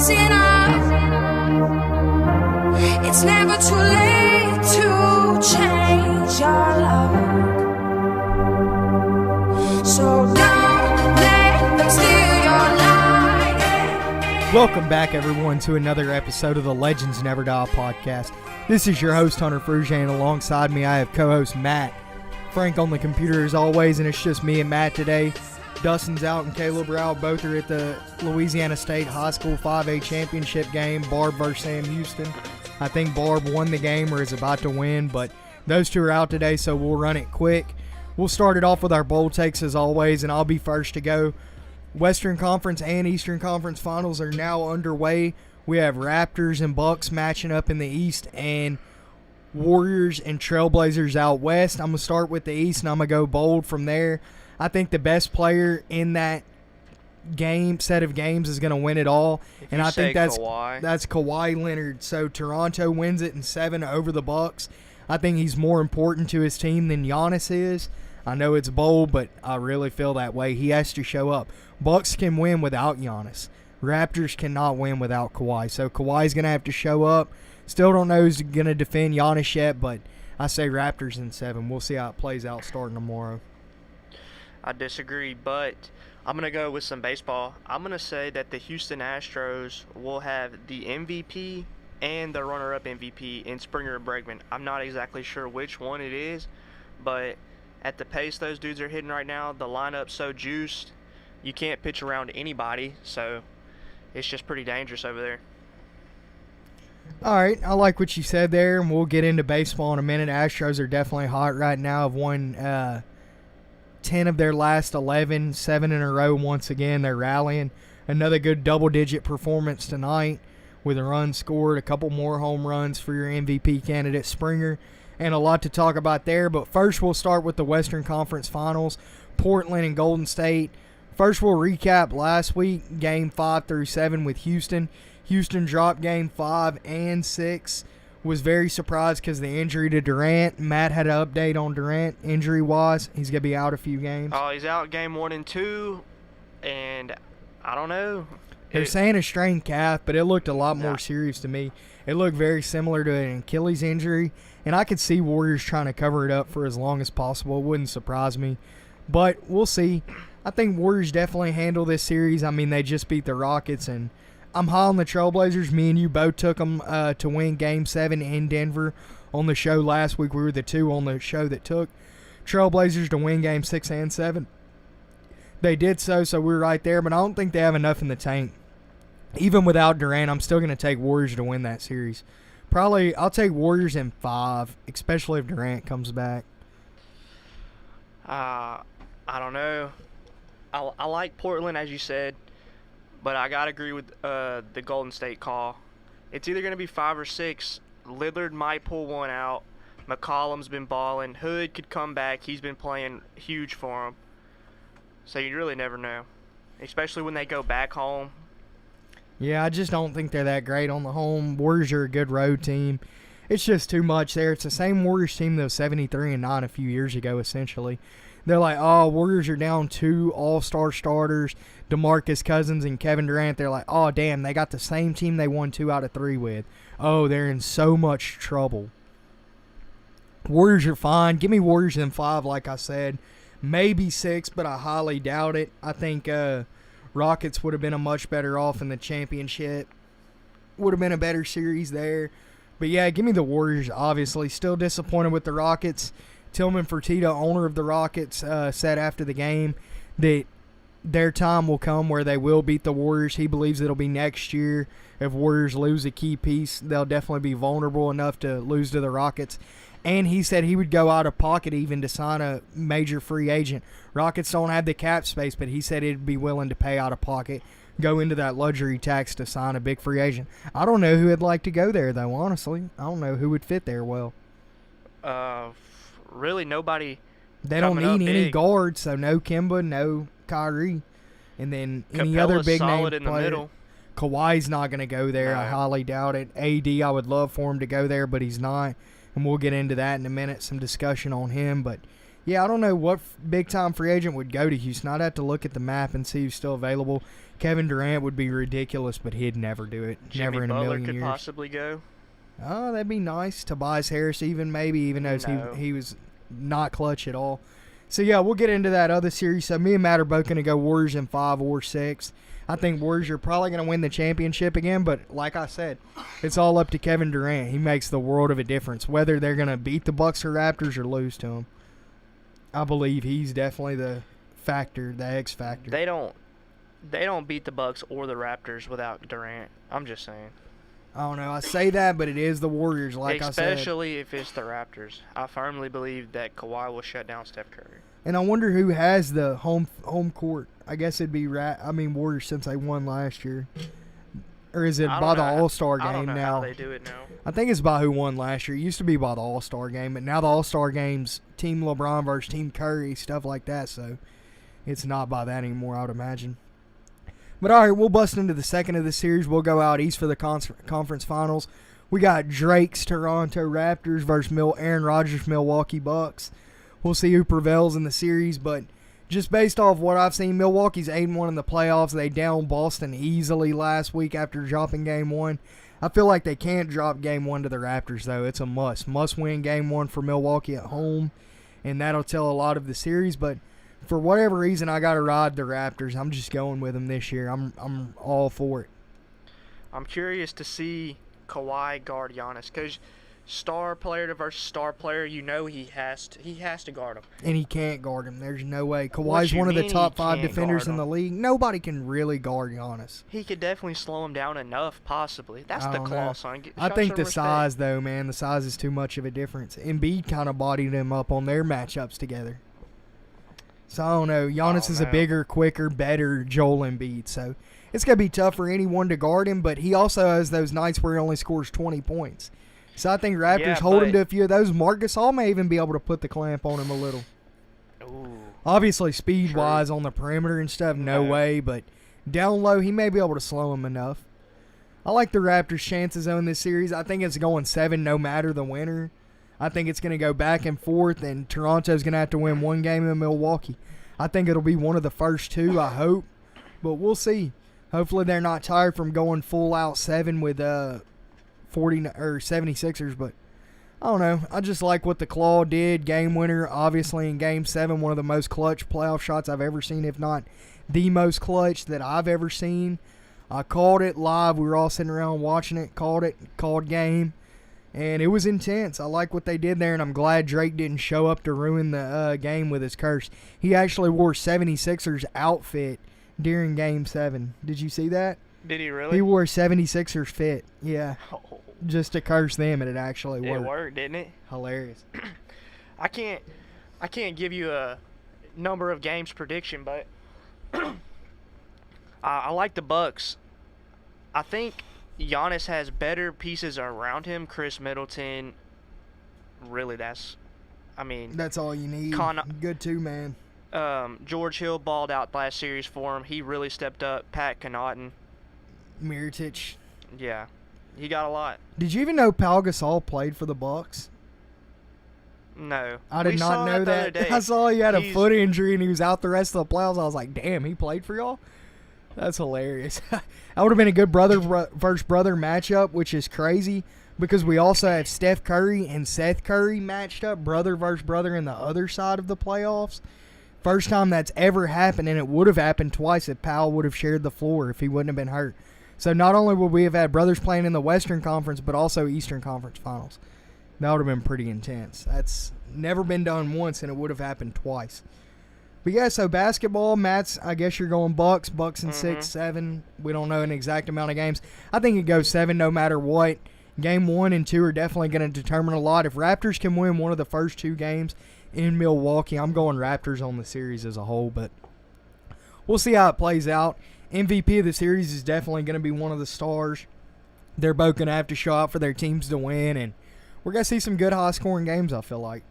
rising up. It's never too late to change your luck. So don't let them steal your light. Welcome back, everyone, to another episode of the Legends Never Die podcast. This is your host, Hunter Frugier, and alongside me I have co-host Matt. Frank on the computer as always, and it's just me and Matt today. Dustin's out and Caleb are out. Both are at the Louisiana State High School 5A championship game, Barb versus Sam Houston. I think Barb won the game or is about to win, but those two are out today, so we'll run it quick. We'll start it off with our bold takes as always, and I'll be first to go. Western Conference and Eastern Conference finals are now underway. We have Raptors and Bucks matching up in the East and Warriors and Trailblazers out West. I'm going to start with the East and I'm going to go bold from there. I think the best player in that set of games is going to win it all. And I think that's Kawhi Leonard. So Toronto wins it in 7 over the Bucks. I think he's more important to his team than Giannis is. I know it's bold, but I really feel that way. He has to show up. Bucks can win without Giannis. Raptors cannot win without Kawhi. So Kawhi's going to have to show up. Still don't know who's going to defend Giannis yet, but I say Raptors in 7. We'll see how it plays out starting tomorrow. I disagree, but I'm going to go with some baseball. I'm going to say that the Houston Astros will have the MVP and the runner-up MVP in Springer and Bregman. I'm not exactly sure which one it is, but at the pace those dudes are hitting right now, the lineup's so juiced, you can't pitch around anybody, so it's just pretty dangerous over there. All right, I like what you said there, and we'll get into baseball in a minute. Astros are definitely hot right now. Have won 10 of their last 11, 7 in a row once again. They're rallying. Another good double-digit performance tonight with a run scored, a couple more home runs for your MVP candidate Springer, and a lot to talk about there. But first we'll start with the Western Conference Finals, Portland and Golden State. First we'll recap last week, Game 5 through 7 with Houston. Houston dropped Game 5 and 6. Was very surprised because the injury to Durant. Matt had an update on Durant injury-wise. He's going to be out a few games. Oh, he's out Game 1 and 2, and I don't know. They're saying a strained calf, but it looked a lot more serious to me. It looked very similar to an Achilles injury, and I could see Warriors trying to cover it up for as long as possible. It wouldn't surprise me, but we'll see. I think Warriors definitely handle this series. I mean, they just beat the Rockets, and I'm high on the Trailblazers. Me and you both took them to win Game 7 in Denver on the show last week. We were the two on the show that took Trailblazers to win Game 6 and 7. They did so we were right there, but I don't think they have enough in the tank. Even without Durant, I'm still going to take Warriors to win that series. Probably I'll take Warriors in 5, especially if Durant comes back. I don't know. I like Portland, as you said. But I got to agree with the Golden State call. It's either going to be 5 or 6. Lillard might pull one out. McCollum's been balling. Hood could come back. He's been playing huge for him. So you really never know, especially when they go back home. Yeah, I just don't think they're that great on the home. Warriors are a good road team. It's just too much there. It's the same Warriors team that was 73-9 a few years ago, essentially. They're like, oh, Warriors are down 2 all-star starters, DeMarcus Cousins and Kevin Durant. They're like, oh, damn, they got the same team they won 2 out of 3 with. Oh, they're in so much trouble. Warriors are fine. Give me Warriors in 5, like I said. Maybe 6, but I highly doubt it. I think Rockets would have been a much better off in the championship. Would have been a better series there. But, yeah, give me the Warriors, obviously. Still disappointed with the Rockets. Tillman Fertitta, owner of the Rockets, said after the game that their time will come where they will beat the Warriors. He believes it'll be next year. If Warriors lose a key piece, they'll definitely be vulnerable enough to lose to the Rockets. And he said he would go out of pocket even to sign a major free agent. Rockets don't have the cap space, but he said he'd be willing to pay out of pocket, go into that luxury tax to sign a big free agent. I don't know who would like to go there, though, honestly. I don't know who would fit there well. Really nobody. They don't need any guards, so no Kemba, no Kyrie. And then any other big name in the middle. Kawhi's not going to go there. No. I highly doubt it. AD, I would love for him to go there, but he's not. And we'll get into that in a minute, some discussion on him. But, Yeah, I don't know what big-time free agent would go to Houston. I'd have to look at the map and see who's still available. Kevin Durant would be ridiculous, but he'd never do it. Jimmy Never in Butler a million could years. possibly go. Oh, that'd be nice. Tobias Harris even though No. he was not clutch at all. So, yeah, we'll get into that other series. So, me and Matt are both going to go Warriors in 5 or 6. I think Warriors are probably going to win the championship again, but like I said, it's all up to Kevin Durant. He makes the world of a difference, whether they're going to beat the Bucks or Raptors or lose to them. I believe he's definitely the factor, the X factor. They don't beat the Bucks or the Raptors without Durant. I'm just saying. I don't know. I say that, but it is the Warriors, like I said. Especially if it's the Raptors. I firmly believe that Kawhi will shut down Steph Curry. And I wonder who has the home court. I guess it'd be Warriors since they won last year. Or is it by the All-Star game now? I don't know how they do it now. I think it's by who won last year. It used to be by the All-Star game, but now the All-Star game's Team LeBron versus Team Curry, stuff like that. So it's not by that anymore, I would imagine. But all right, we'll bust into the second of the series. We'll go out east for the conference finals. We got Drake's Toronto Raptors versus Aaron Rodgers' Milwaukee Bucks. We'll see who prevails in the series, but just based off what I've seen, Milwaukee's 8-1 in the playoffs. They downed Boston easily last week after dropping Game 1. I feel like they can't drop Game 1 to the Raptors, though. It's a must-win Game 1 for Milwaukee at home, and that'll tell a lot of the series, but for whatever reason, I got to ride the Raptors. I'm just going with them this year. I'm all for it. I'm curious to see Kawhi guard Giannis because star player versus star player, he has to guard him. And he can't guard him. There's no way. Kawhi's one of the top 5 defenders in the league. Nobody can really guard Giannis. He could definitely slow him down enough, possibly. That's the claw, son. I think the size, though, man, the size is too much of a difference. Embiid kind of bodied him up on their matchups together. So, I don't know. Giannis is a bigger, quicker, better Joel Embiid. So, it's going to be tough for anyone to guard him, but he also has those nights where he only scores 20 points. So, I think Raptors hold him to a few of those. Marc Gasol may even be able to put the clamp on him a little. Ooh, obviously, speed-wise on the perimeter and stuff, no way. But down low, he may be able to slow him enough. I like the Raptors' chances on this series. I think it's going 7 no matter the winner. I think it's going to go back and forth, and Toronto's going to have to win one game in Milwaukee. I think it'll be one of the first 2, I hope. But we'll see. Hopefully they're not tired from going full out 7 with 76ers. But I don't know. I just like what the Claw did. Game winner, obviously, in Game 7. One of the most clutch playoff shots I've ever seen, if not the most clutch that I've ever seen. I called it live. We were all sitting around watching it. Called game. And it was intense. I like what they did there, and I'm glad Drake didn't show up to ruin the game with his curse. He actually wore 76ers outfit during Game 7. Did you see that? Did he really? He wore 76ers fit, yeah. Oh. Just to curse them, and it actually worked. It worked, didn't it? Hilarious. I can't give you a number of games prediction, but I like the Bucks. I think Giannis has better pieces around him. Chris Middleton, really, that's all you need. Good too, man. George Hill balled out last series for him. He really stepped up. Pat Connaughton. Mirotic. Yeah, he got a lot. Did you even know Pau Gasol played for the Bucks? No. I did not know that. I saw he had a foot injury and he was out the rest of the playoffs. I was like, damn, he played for y'all? That's hilarious. That would have been a good brother versus brother matchup, which is crazy because we also have Steph Curry and Seth Curry matched up, brother versus brother in the other side of the playoffs. First time that's ever happened, and it would have happened twice if Powell would have shared the floor if he wouldn't have been hurt. So not only would we have had brothers playing in the Western Conference, but also Eastern Conference Finals. That would have been pretty intense. That's never been done once, and it would have happened twice. But yeah, so basketball, Matt's, I guess you're going Bucks in 6, 7. We don't know an exact amount of games. I think it goes 7 no matter what. Game 1 and 2 are definitely going to determine a lot. If Raptors can win one of the first 2 games in Milwaukee, I'm going Raptors on the series as a whole, but we'll see how it plays out. MVP of the series is definitely going to be one of the stars. They're both going to have to show out for their teams to win, and we're going to see some good high-scoring games, I feel like.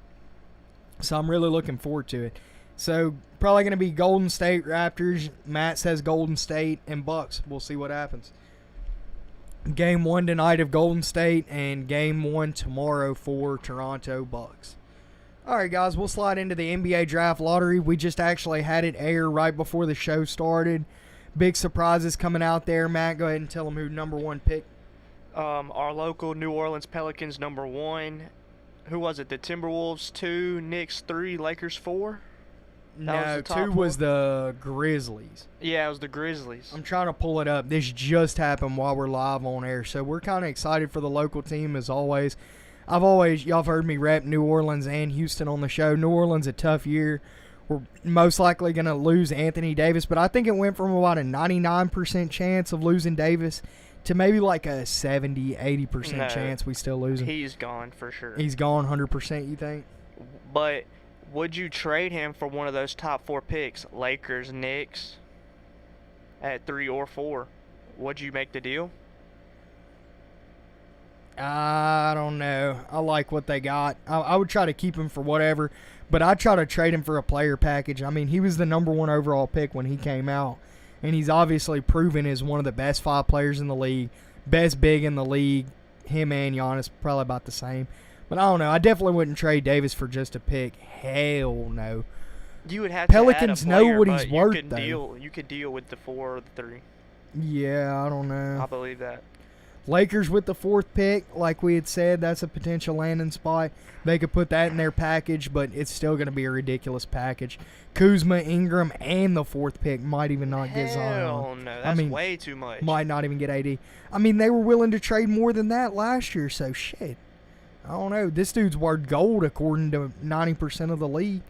So I'm really looking forward to it. So probably going to be Golden State Raptors. Matt says Golden State and Bucks. We'll see what happens. Game 1 tonight of Golden State and Game 1 tomorrow for Toronto Bucks. All right, guys, we'll slide into the NBA draft lottery. We just actually had it air right before the show started. Big surprises coming out there. Matt, go ahead and tell them who number one pick. Our local New Orleans Pelicans number 1. Who was it? The Timberwolves 2, Knicks 3, Lakers 4? No, 2 was the Grizzlies. Yeah, it was the Grizzlies. I'm trying to pull it up. This just happened while we're live on air, so we're kind of excited for the local team as always. Y'all have heard me rep New Orleans and Houston on the show. New Orleans a tough year. We're most likely going to lose Anthony Davis, but I think it went from about a 99% chance of losing Davis to maybe like a 70, 80% chance we still lose him. He's gone for sure. He's gone 100%, you think? But would you trade him for one of those top 4 picks, Lakers, Knicks, at 3 or 4? Would you make the deal? I don't know. I like what they got. I would try to keep him for whatever, but I'd try to trade him for a player package. I mean, he was the number 1 overall pick when he came out, and he's obviously proven as one of the best 5 players in the league, best big in the league. Him and Giannis probably about the same. But I don't know. I definitely wouldn't trade Davis for just a pick. Hell no. You would have Pelicans to add a player, know what he's worth, You could deal with the 4 or the 3. Yeah, I don't know. I believe that. Lakers with the 4th pick, like we had said, that's a potential landing spot. They could put that in their package, but it's still going to be a ridiculous package. Kuzma, Ingram, and the 4th pick might even not get Zion. Hell no, that's way too much. Might not even get AD. I mean, they were willing to trade more than that last year, so shit. I don't know. This dude's worth gold according to 90% of the league.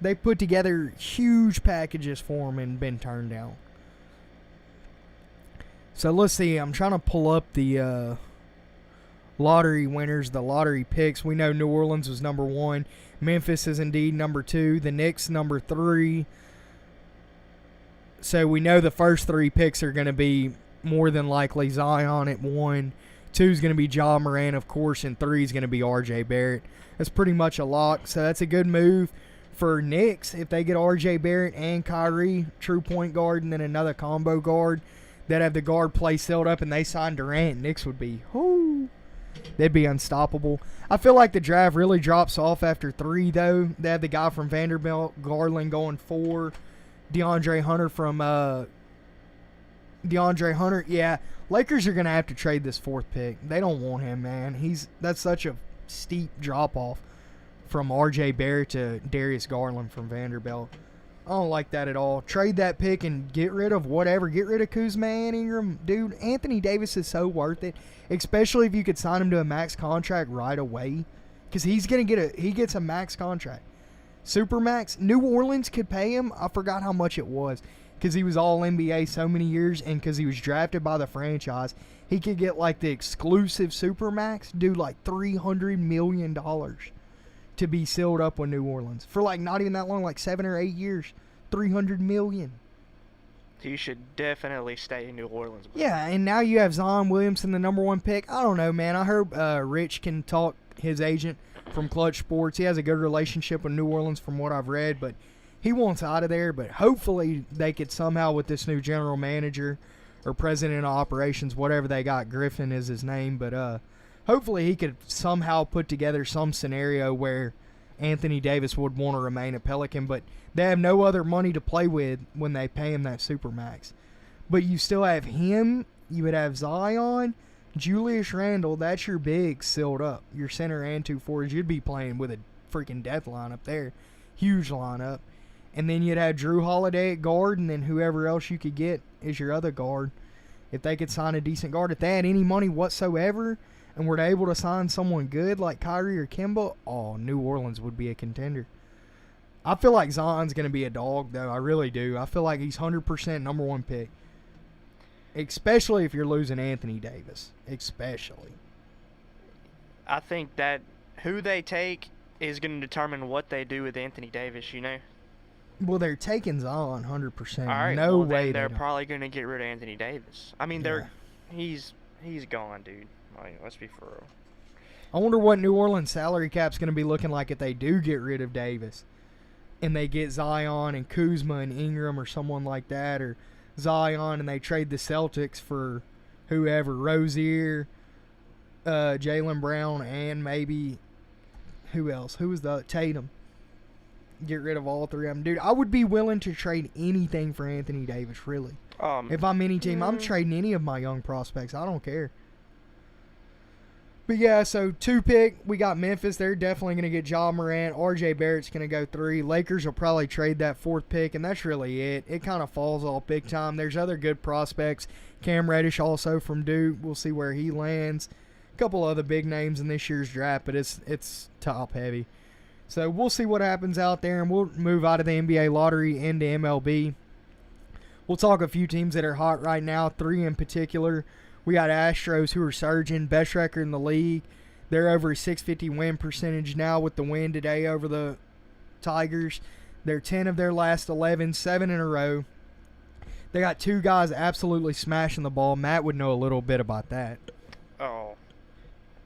They put together huge packages for him and been turned down. So let's see. I'm trying to pull up the lottery winners, the lottery picks. We know New Orleans was number 1. Memphis is indeed number 2. The Knicks number 3. So we know the first 3 picks are going to be more than likely Zion at 1. 2 is going to be Ja Morant, of course, and 3 is going to be R.J. Barrett. That's pretty much a lock. So that's a good move for Knicks if they get R.J. Barrett and Kyrie, true point guard, and then another combo guard. They'd have the guard play sealed up, and they sign Durant. Knicks would be, they'd be unstoppable. I feel like the draft really drops off after 3, though. They have the guy from Vanderbilt, Garland, going 4. DeAndre Hunter, yeah. Lakers are going to have to trade this 4th pick. They don't want him, man. That's such a steep drop-off from R.J. Barrett to Darius Garland from Vanderbilt. I don't like that at all. Trade that pick and get rid of whatever. Get rid of Kuzma and Ingram. Dude, Anthony Davis is so worth it, especially if you could sign him to a max contract right away, because he gets a max contract. Supermax. New Orleans could pay him. I forgot how much it was, because he was all NBA so many years, and because he was drafted by the franchise, he could get like the exclusive Supermax, dude, like $300 million to be sealed up with New Orleans for like not even that long, like 7 or 8 years. $300 million. You should definitely stay in New Orleans. Yeah, and now you have Zion Williamson, the number 1 pick. I don't know, man. I heard Rich can talk, his agent from Clutch Sports. He has a good relationship with New Orleans from what I've read, but he wants out of there. But hopefully they could somehow, with this new general manager or president of operations, whatever they got, Griffin is his name, but hopefully he could somehow put together some scenario where Anthony Davis would want to remain a Pelican, but they have no other money to play with when they pay him that Supermax. But you still have him. You would have Zion, Julius Randle. That's your big sealed up. Your center and 2 forwards. You'd be playing with a freaking death lineup there. Huge lineup. And then you'd have Drew Holiday at guard, and then whoever else you could get is your other guard. If they could sign a decent guard, if they had any money whatsoever, and were able to sign someone good like Kyrie or Kemba, New Orleans would be a contender. I feel like Zion's going to be a dog, though. I really do. I feel like he's 100% number 1 pick. Especially if you're losing Anthony Davis. Especially. I think that who they take is going to determine what they do with Anthony Davis, you know? Well, they're taking Zion 100%. All right, no well, way then they're probably going to get rid of Anthony Davis. I mean, he's gone, dude. Like, let's be for real. I wonder what New Orleans salary cap's going to be looking like if they do get rid of Davis and they get Zion and Kuzma and Ingram or someone like that, or Zion and they trade the Celtics for whoever, Rozier, Jaylen Brown, and maybe Who else? Who was the Tatum? Get rid of all three of them. Dude, I would be willing to trade anything for Anthony Davis, really. If I'm any team, I'm trading any of my young prospects. I don't care. But yeah, so 2 pick, we got Memphis. They're definitely going to get Ja Morant. RJ Barrett's going to go 3. Lakers will probably trade that 4th pick, and that's really it. It kind of falls off big time. There's other good prospects. Cam Reddish also from Duke. We'll see where he lands. A couple other big names in this year's draft, but it's top heavy. So we'll see what happens out there, and we'll move out of the NBA lottery into MLB. We'll talk a few teams that are hot right now, 3 in particular. We got Astros, who are surging, best record in the league. They're over a 650 win percentage now with the win today over the Tigers. They're 10 of their last 11, 7 in a row. They got 2 guys absolutely smashing the ball. Matt would know a little bit about that. Oh,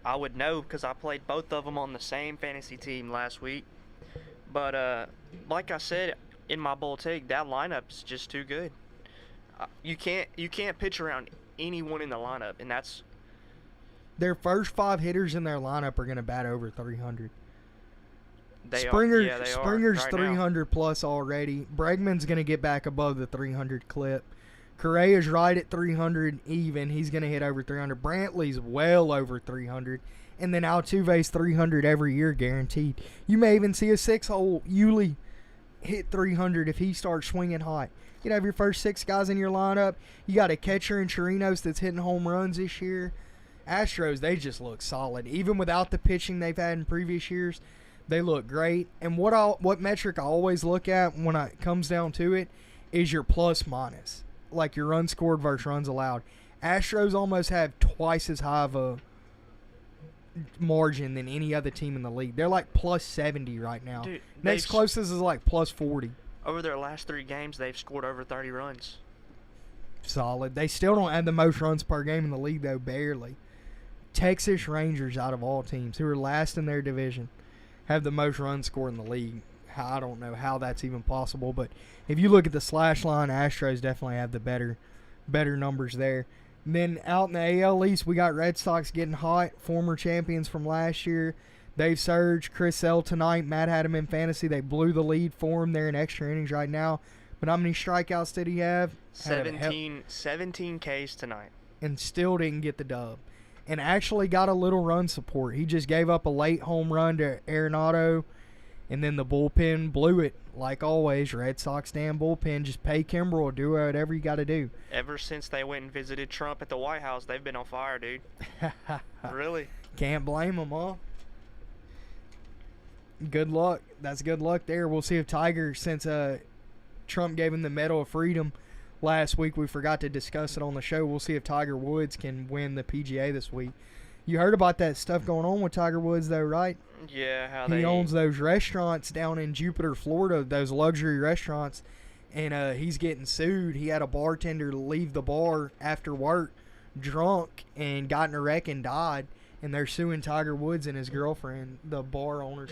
I would know because I played both of them on the same fantasy team last week. But like I said in my bull take, that lineup's just too good. You can't pitch around anyone in the lineup, and that's their first 5 hitters in their lineup are going to bat over 300. Springer's 300 plus already. Bregman's going to get back above the 300 clip. Correa's right at 300 even. He's going to hit over 300. Brantley's well over 300. And then Altuve's 300 every year guaranteed. You may even see a 6-hole Yelich hit 300 if he starts swinging hot. You have your first 6 guys in your lineup. You got a catcher in Chirinos that's hitting home runs this year. Astros, they just look solid. Even without the pitching they've had in previous years, they look great. And what metric I always look at when it comes down to it is your plus minus. Like your runs scored versus runs allowed. Astros almost have twice as high of a margin than any other team in the league. They're like plus 70 right now. Dude, next closest is like plus 40. Over their last 3 games, they've scored over 30 runs. Solid. They still don't have the most runs per game in the league, though, barely. Texas Rangers, out of all teams, who are last in their division, have the most runs scored in the league. I don't know how that's even possible, but if you look at the slash line, Astros definitely have the better numbers there. And then out in the AL East, we got Red Sox getting hot, former champions from last year. They've surged. Chris Sale tonight. Matt had him in fantasy. They blew the lead for him. They're in extra innings right now. But how many strikeouts did he have? 17 Ks tonight. And still didn't get the dub. And actually got a little run support. He just gave up a late home run to Arenado. And then the bullpen blew it. Like always, Red Sox damn bullpen. Just pay Kimbrel. Do whatever you got to do. Ever since they went and visited Trump at the White House, they've been on fire, dude. Really? Can't blame them, huh? Good luck. That's good luck there. We'll see if Tiger, since Trump gave him the Medal of Freedom last week, we forgot to discuss it on the show. We'll see if Tiger Woods can win the PGA this week. You heard about that stuff going on with Tiger Woods, though, right? Yeah, he owns those restaurants down in Jupiter, Florida, those luxury restaurants, and he's getting sued. He had a bartender leave the bar after work drunk and got in a wreck and died, and they're suing Tiger Woods and his girlfriend, the bar owners.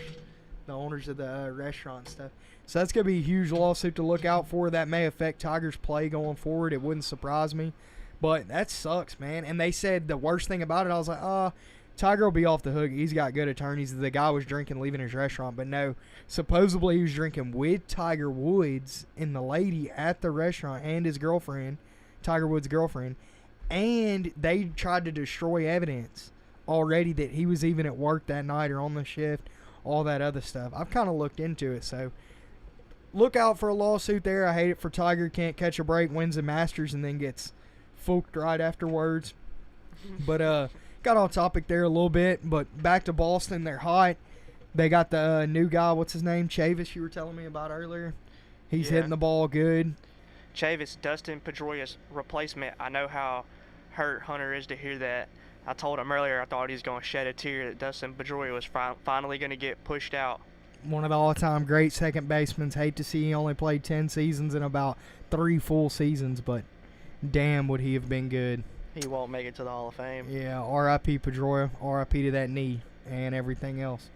The owners of the restaurant stuff. So that's going to be a huge lawsuit to look out for. That may affect Tiger's play going forward. It wouldn't surprise me. But that sucks, man. And they said the worst thing about it, I was like, Tiger will be off the hook. He's got good attorneys. The guy was drinking leaving his restaurant. But no, supposedly he was drinking with Tiger Woods and the lady at the restaurant and his girlfriend, Tiger Woods' girlfriend. And they tried to destroy evidence already that he was even at work that night or on the shift. All that other stuff. I've kind of looked into it, so look out for a lawsuit there. I hate it for Tiger. Can't catch a break, wins the Masters, and then gets fooked right afterwards. But got off topic there a little bit. But back to Boston, they're hot. They got the new guy, what's his name? Chavis, you were telling me about earlier. He's hitting the ball good. Chavis, Dustin Pedroia's replacement. I know how hurt Hunter is to hear that. I told him earlier I thought he was going to shed a tear that Dustin Pedroia was finally going to get pushed out. One of the all-time great second basemen. Hate to see he only played 10 seasons in about 3 full seasons, but damn would he have been good. He won't make it to the Hall of Fame. Yeah, R.I.P. Pedroia. R.I.P. to that knee and everything else.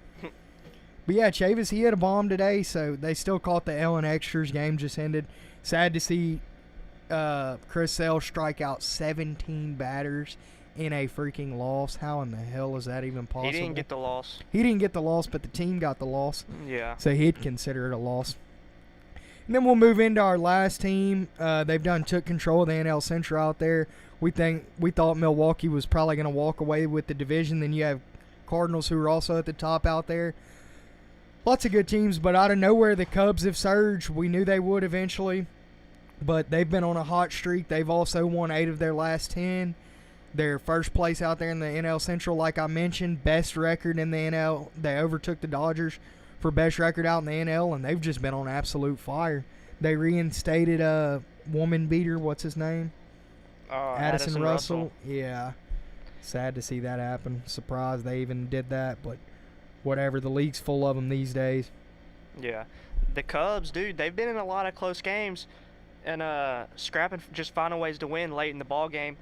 But yeah, Chavis, he had a bomb today, so they still caught the L in extras. Game just ended. Sad to see Chris Sale strike out 17 batters in a freaking loss. How in the hell is that even possible? He didn't get the loss. He didn't get the loss, but the team got the loss. Yeah. So he'd consider it a loss. And then we'll move into our last team. They've took control of the NL Central out there. We thought Milwaukee was probably going to walk away with the division. Then you have Cardinals, who are also at the top out there. Lots of good teams, but out of nowhere, the Cubs have surged. We knew they would eventually, but they've been on a hot streak. They've also won 8 of their last 10. They're first place out there in the NL Central, like I mentioned. Best record in the NL. They overtook the Dodgers for best record out in the NL, and they've just been on absolute fire. They reinstated a woman beater. What's his name? Addison Russell. Yeah. Sad to see that happen. Surprised they even did that, but whatever. The league's full of them these days. Yeah. The Cubs, dude, they've been in a lot of close games and scrapping, just finding ways to win late in the ball game.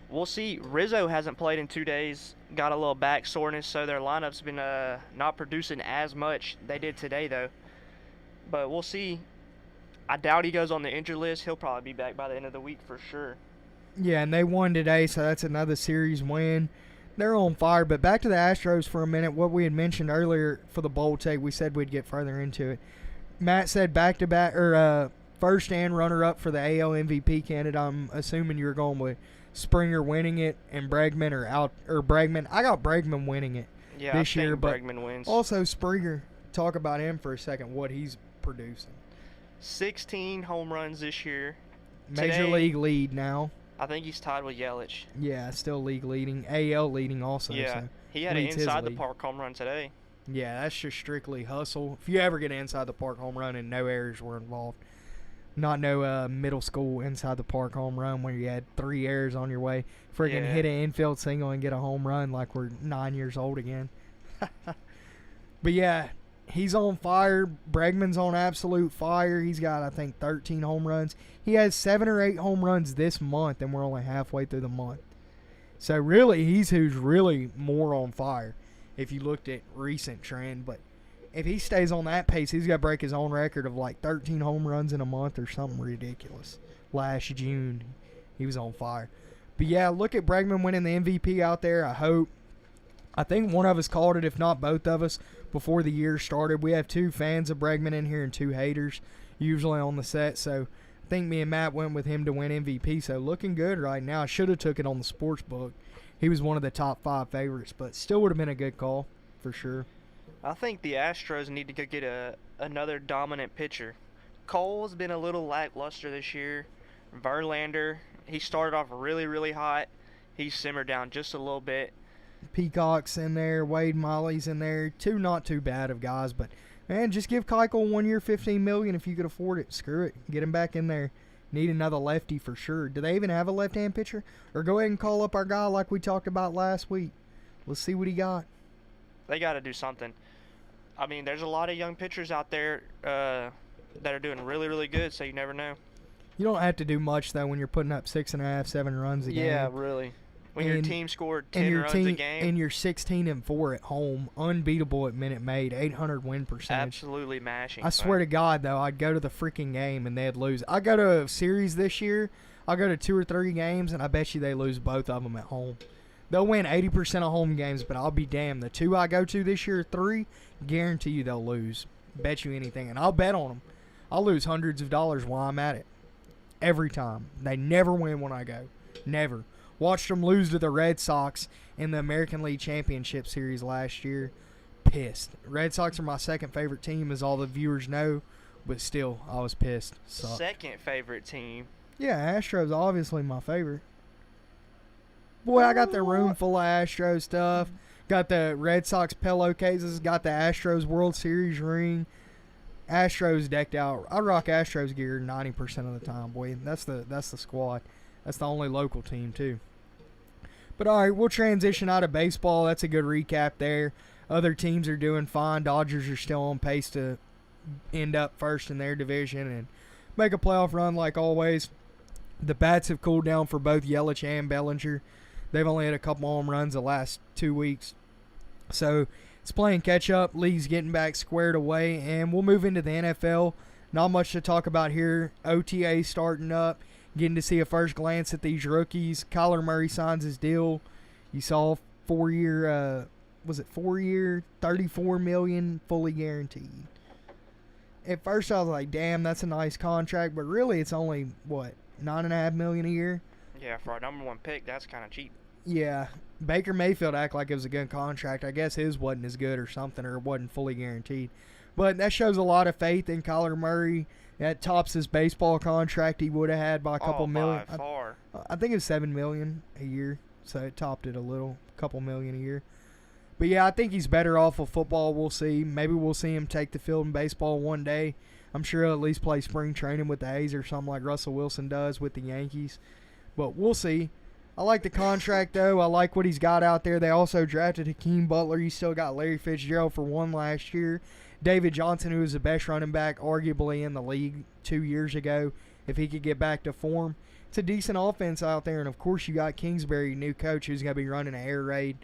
We'll see. Rizzo hasn't played in 2 days. Got a little back soreness, so their lineup's been not producing as much. They did today, though. But we'll see. I doubt he goes on the injured list. He'll probably be back by the end of the week for sure. Yeah, and they won today, so that's another series win. They're on fire. But back to the Astros for a minute. What we had mentioned earlier for the bold take, we said we'd get further into it. Matt said back-to-back, or first and runner-up for the AL MVP candidate. I'm assuming you were going with Springer winning it and Bregman Bregman. I got Bregman winning it this year, but Bregman wins. Also Springer. Talk about him for a second. What he's producing. 16 home runs this year. Major league lead now. I think he's tied with Yelich. Yeah, still league leading. AL leading also. Yeah, so he had an inside the park home run today. Yeah, that's just strictly hustle. If you ever get an inside the park home run and no errors were involved. Not no middle school inside the park home run where you had 3 errors on your way. Friggin' hit an infield single and get a home run like we're 9 years old again. But yeah, he's on fire. Bregman's on absolute fire. He's got, I think, 13 home runs. He has 7 or 8 home runs this month, and we're only halfway through the month. So really, he's who's really more on fire if you looked at recent trend. But if he stays on that pace, he's got to break his own record of like 13 home runs in a month or something ridiculous. Last June, he was on fire. But yeah, look at Bregman winning the MVP out there. I think one of us called it, if not both of us, before the year started. We have 2 fans of Bregman in here and 2 haters usually on the set. So I think me and Matt went with him to win MVP. So looking good right now. I should have took it on the sports book. He was one of the top 5 favorites, but still would have been a good call for sure. I think the Astros need to go get another dominant pitcher. Cole's been a little lackluster this year. Verlander, he started off really, really hot. He's simmered down just a little bit. Peacock's in there. Wade Miley's in there. 2 not too bad of guys, but man, just give Keuchel 1 year, $15 million if you could afford it. Screw it. Get him back in there. Need another lefty for sure. Do they even have a left-hand pitcher? Or go ahead and call up our guy like we talked about last week. Let's see what he got. They got to do something. I mean, there's a lot of young pitchers out there that are doing really, really good, so you never know. You don't have to do much, though, when you're putting up 6.5, 7 runs a game. Yeah, really. When your team scored 10 runs a game. And you're 16-4 at home, unbeatable at Minute Maid, 800 win percentage. Absolutely mashing. I swear to God, though, I'd go to the freaking game and they'd lose. I go to a series this year. I'll go to 2 or 3 games, and I bet you they lose both of them at home. They'll win 80% of home games, but I'll be damned. The 2 I go to this year, 3, guarantee you they'll lose. Bet you anything. And I'll bet on them. I'll lose hundreds of dollars while I'm at it. Every time. They never win when I go. Never. Watched them lose to the Red Sox in the American League Championship Series last year. Pissed. Red Sox are my second favorite team, as all the viewers know. But still, I was pissed. Sucked. Second favorite team? Yeah, Astros obviously my favorite. Boy, I got the room full of Astros stuff. Got the Red Sox pillowcases. Got the Astros World Series ring. Astros decked out. I rock Astros gear 90% of the time, boy. That's the squad. That's the only local team, too. But, all right, we'll transition out of baseball. That's a good recap there. Other teams are doing fine. Dodgers are still on pace to end up first in their division and make a playoff run like always. The bats have cooled down for both Yelich and Bellinger. They've only had a couple home runs the last 2 weeks. So it's playing catch-up. League's getting back squared away. And we'll move into the NFL. Not much to talk about here. OTA starting up. getting to see a first glance at these rookies. Kyler Murray signs his deal. You saw 4-year, was it 4-year, $34 million, fully guaranteed. At first I was like, damn, that's a nice contract, but really it's only, what, $9.5 million a year? Yeah, for a number 1 pick, that's kind of cheap. Yeah. Baker Mayfield acted like it was a good contract. I guess his wasn't as good or something, or it wasn't fully guaranteed. But that shows a lot of faith in Kyler Murray. That tops his baseball contract he would have had by a couple million. By far. I think it was $7 million a year, so it topped it a little, a couple million a year. But yeah, I think he's better off of football. We'll see. Maybe we'll see him take the field in baseball one day. I'm sure he'll at least play spring training with the A's or something like Russell Wilson does with the Yankees. But we'll see. I like the contract, though. I like what he's got out there. They also drafted Hakeem Butler. You still got Larry Fitzgerald for one last year. David Johnson, who was the best running back arguably in the league 2 years ago, if he could get back to form. It's a decent offense out there. And, of course, you got Kingsbury, new coach, who's going to be running an air raid.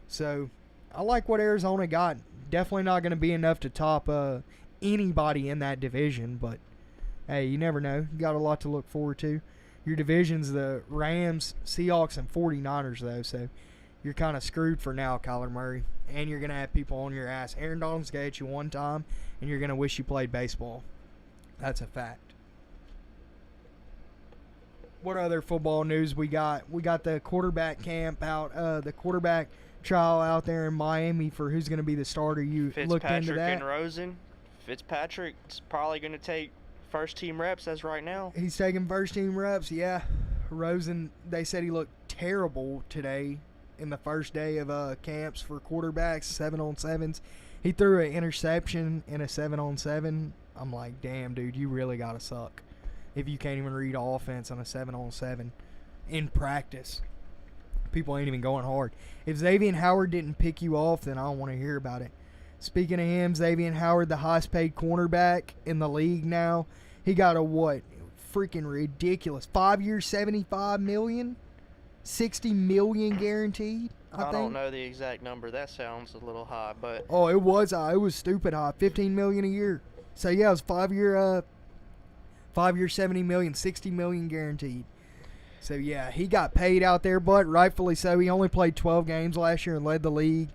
So I like what Arizona got. Definitely not going to be enough to top anybody in that division. But, hey, you never know. You got a lot to look forward to. Your division's the Rams, Seahawks, and 49ers, though, so you're kind of screwed for now, Kyler Murray. And you're going to have people on your ass. Aaron Donald's going to hit you one time, and you're going to wish you played baseball. That's a fact. What other football news we got? We got the quarterback camp out, the quarterback trial out there in Miami for who's going to be the starter. You looked into that? Fitzpatrick and Rosen. Fitzpatrick's probably going to take first team reps as right now. He's taking first team reps, yeah. Rosen, they said he looked terrible today in the first day of camps for quarterbacks, 7-on-7s. He threw an interception in a 7-on-7. I'm like, damn, dude, you really got to suck if you can't even read offense on a 7-on-7 in practice. People ain't even going hard. If Xavier Howard didn't pick you off, then I don't want to hear about it. Speaking of him, Xavier Howard, the highest paid cornerback in the league now. He got a what? Freaking ridiculous. 5 years, $75 million? $60 million guaranteed, I think. Don't know the exact number. That sounds a little high, but oh, it was high. It was stupid high. $15 million a year. So yeah, it was 5 year, $70 million, $60 million guaranteed. So yeah, he got paid out there, but rightfully so. He only played 12 games last year and led the league.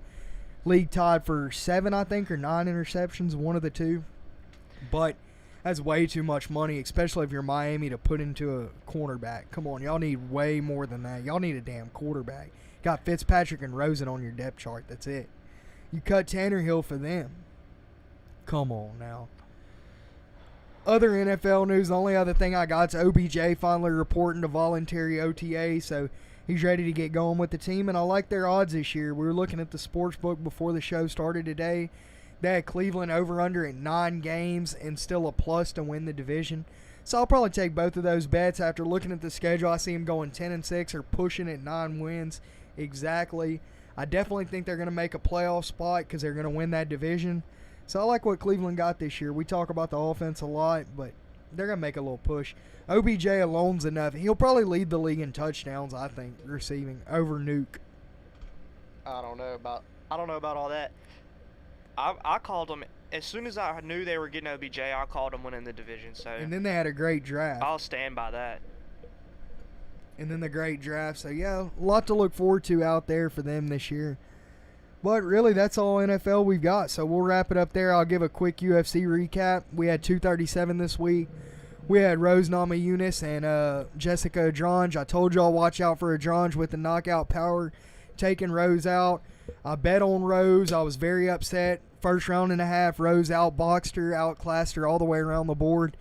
League tied for 7, I think, or 9 interceptions, one of the two. But that's way too much money, especially if you're Miami, to put into a cornerback. Come on, y'all need way more than that. Y'all need a damn quarterback. Got Fitzpatrick and Rosen on your depth chart. That's it. You cut Tannehill for them. Come on now. Other NFL news, the only other thing I got is OBJ finally reporting to voluntary OTA, so he's ready to get going with the team, and I like their odds this year. We were looking at the sports book before the show started today. They had Cleveland over-under at 9 games and still a plus to win the division. So I'll probably take both of those bets. After looking at the schedule, I see them going 10-6 or pushing at 9 wins exactly. I definitely think they're going to make a playoff spot because they're going to win that division. So I like what Cleveland got this year. We talk about the offense a lot, but they're going to make a little push. OBJ alone's enough. He'll probably lead the league in touchdowns, I think, receiving over Nuke. I don't know about all that. I called them as soon as I knew they were getting OBJ. I called them winning the division. So and then they had a great draft. I'll stand by that. And then the great draft. So yeah, a lot to look forward to out there for them this year. But really, that's all NFL we've got. So we'll wrap it up there. I'll give a quick UFC recap. We had 237 this week. We had Rose Namajunas and Jessica Adrange. I told y'all watch out for Adrange with the knockout power, taking Rose out. I bet on Rose. I was very upset. First round and a half, Rose outboxed her, outclassed her all the way around the board.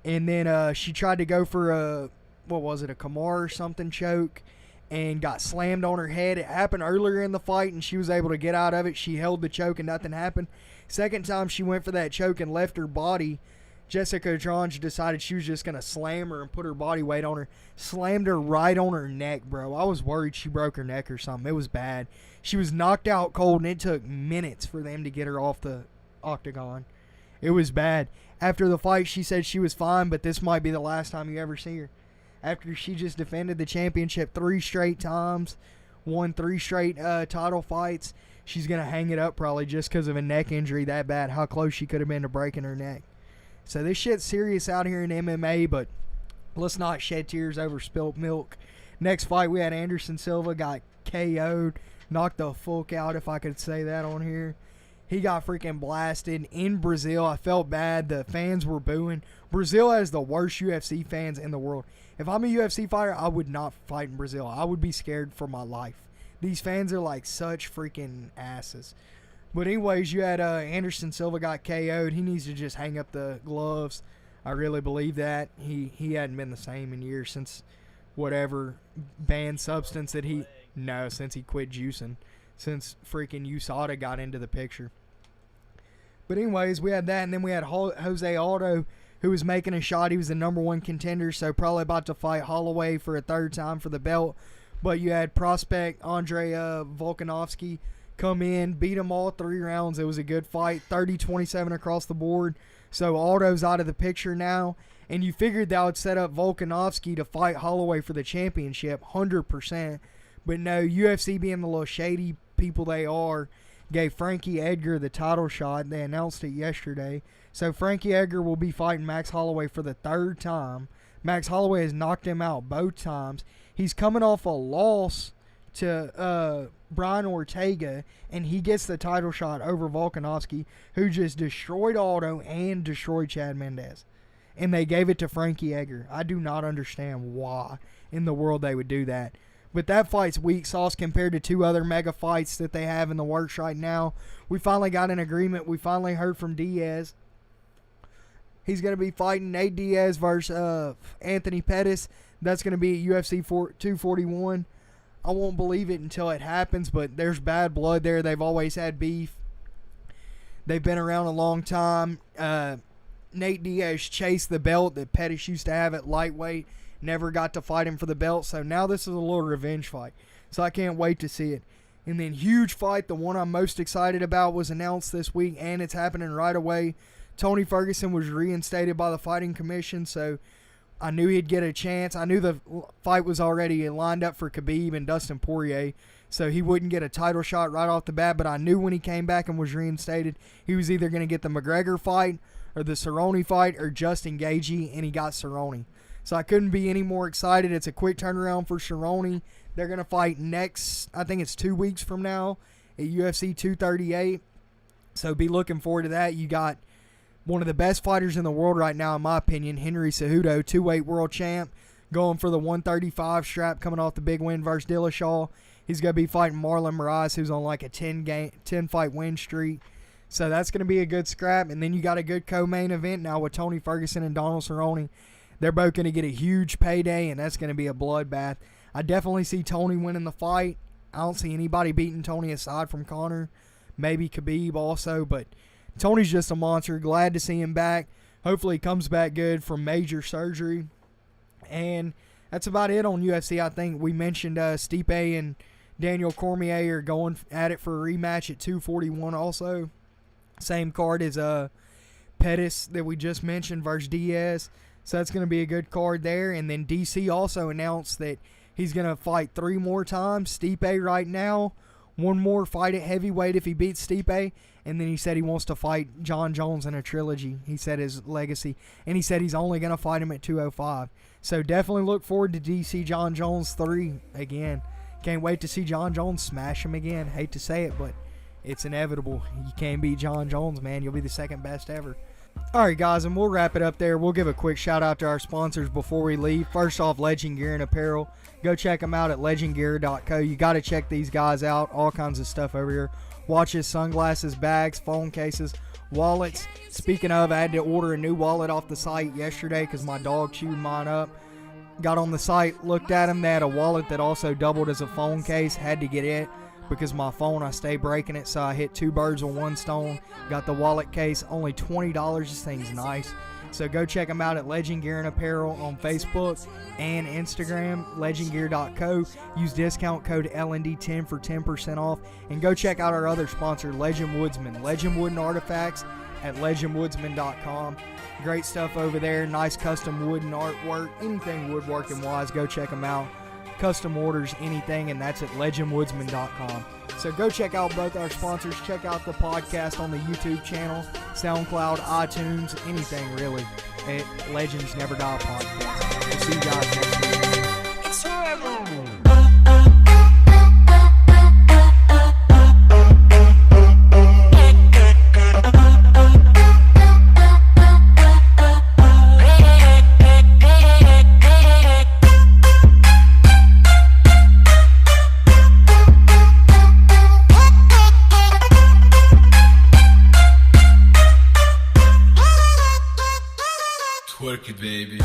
And then she tried to go for a Kamar or something choke and got slammed on her head. It happened earlier in the fight, and she was able to get out of it. She held the choke, and nothing happened. Second time she went for that choke and left her body, Jessica Adrange decided she was just going to slam her and put her body weight on her. Slammed her right on her neck, bro. I was worried she broke her neck or something. It was bad. She was knocked out cold, and it took minutes for them to get her off the octagon. It was bad. After the fight, she said she was fine, but this might be the last time you ever see her. After she just defended the championship 3 straight times, won 3 straight title fights, she's going to hang it up probably just because of a neck injury that bad, how close she could have been to breaking her neck. So this shit's serious out here in MMA, but let's not shed tears over spilt milk. Next fight, we had Anderson Silva got KO'd, knocked the fuck out, if I could say that on here. He got freaking blasted in Brazil. I felt bad. The fans were booing. Brazil has the worst UFC fans in the world. If I'm a UFC fighter, I would not fight in Brazil. I would be scared for my life. These fans are like such freaking asses. But anyways, you had Anderson Silva got KO'd. He needs to just hang up the gloves. I really believe that. He hadn't been the same in years since whatever banned substance that he... No, since he quit juicing. Since freaking USADA got into the picture. But anyways, we had that, and then we had Jose Aldo, who was making a shot. He was the number one contender, so probably about to fight Holloway for a third time for the belt. But you had prospect Andrei Volkanovski come in, beat him all 3 rounds. It was a good fight, 30-27 across the board. So Aldo's out of the picture now, and you figured that would set up Volkanovski to fight Holloway for the championship, 100%. But no, UFC being the little shady people they are, gave Frankie Edgar the title shot. They announced it yesterday. So Frankie Edgar will be fighting Max Holloway for the 3rd time. Max Holloway has knocked him out both times. He's coming off a loss to Brian Ortega, and he gets the title shot over Volkanovski, who just destroyed Aldo and destroyed Chad Mendes. And they gave it to Frankie Edgar. I do not understand why in the world they would do that. But that fight's weak sauce compared to 2 other mega fights that they have in the works right now. We finally got an agreement. We finally heard from Diaz. He's going to be fighting Nate Diaz versus Anthony Pettis. That's going to be at UFC 241. I won't believe it until it happens, but there's bad blood there. They've always had beef. They've been around a long time. Nate Diaz chased the belt that Pettis used to have at lightweight. Never got to fight him for the belt, so now this is a little revenge fight. So I can't wait to see it. And then huge fight, the one I'm most excited about, was announced this week, and it's happening right away. Tony Ferguson was reinstated by the Fighting Commission, so I knew he'd get a chance. I knew the fight was already lined up for Khabib and Dustin Poirier, so he wouldn't get a title shot right off the bat, but I knew when he came back and was reinstated, he was either going to get the McGregor fight or the Cerrone fight or Justin Gaethje, and he got Cerrone. So I couldn't be any more excited. It's a quick turnaround for Cerrone. They're going to fight next, I think it's 2 weeks from now, at UFC 238. So be looking forward to that. You got one of the best fighters in the world right now, in my opinion, Henry Cejudo, 2-weight world champ, going for the 135 strap, coming off the big win versus Dillashaw. He's going to be fighting Marlon Moraes, who's on like a 10-fight win streak. So that's going to be a good scrap. And then you got a good co-main event now with Tony Ferguson and Donald Cerrone. They're both going to get a huge payday, and that's going to be a bloodbath. I definitely see Tony winning the fight. I don't see anybody beating Tony aside from Conor. Maybe Khabib also, but Tony's just a monster. Glad to see him back. Hopefully he comes back good from major surgery. And that's about it on UFC. I think we mentioned Stipe and Daniel Cormier are going at it for a rematch at 241 also. Same card as Pettis that we just mentioned versus Diaz. So that's going to be a good card there. And then DC also announced that he's going to fight 3 more times. Stipe right now, 1 more fight at heavyweight if he beats Stipe. And then he said he wants to fight John Jones in a trilogy. He said his legacy. And he said he's only going to fight him at 205. So definitely look forward to DC John Jones 3 again. Can't wait to see John Jones smash him again. Hate to say it, but it's inevitable. You can't beat John Jones, man. You'll be the second best ever. Alright guys, and we'll wrap it up there. We'll give a quick shout out to our sponsors before we leave. First off, Legend Gear and Apparel. Go check them out at legendgear.co. You got to check these guys out. All kinds of stuff over here. Watches, sunglasses, bags, phone cases, wallets. Speaking of, I had to order a new wallet off the site yesterday because my dog chewed mine up. Got on the site, looked at them. They had a wallet that also doubled as a phone case. Had to get it because my phone, I stay breaking it, so I hit 2 birds with 1 stone. Got the wallet case, only $20. This thing's nice. So go check them out at Legend Gear and Apparel on Facebook and Instagram, legendgear.co. Use discount code LND10 for 10% off. And go check out our other sponsor, Legend Woodsman. Legend Wooden Artifacts at legendwoodsman.com. Great stuff over there. Nice custom wooden artwork. Anything woodworking wise, go check them out. Custom orders, anything, and that's at legendwoodsman.com. So go check out both our sponsors. Check out the podcast on the YouTube channel, SoundCloud, iTunes, anything really at Legends Never Die Podcast. We'll see you guys next week. It's forever. Twerk it, baby.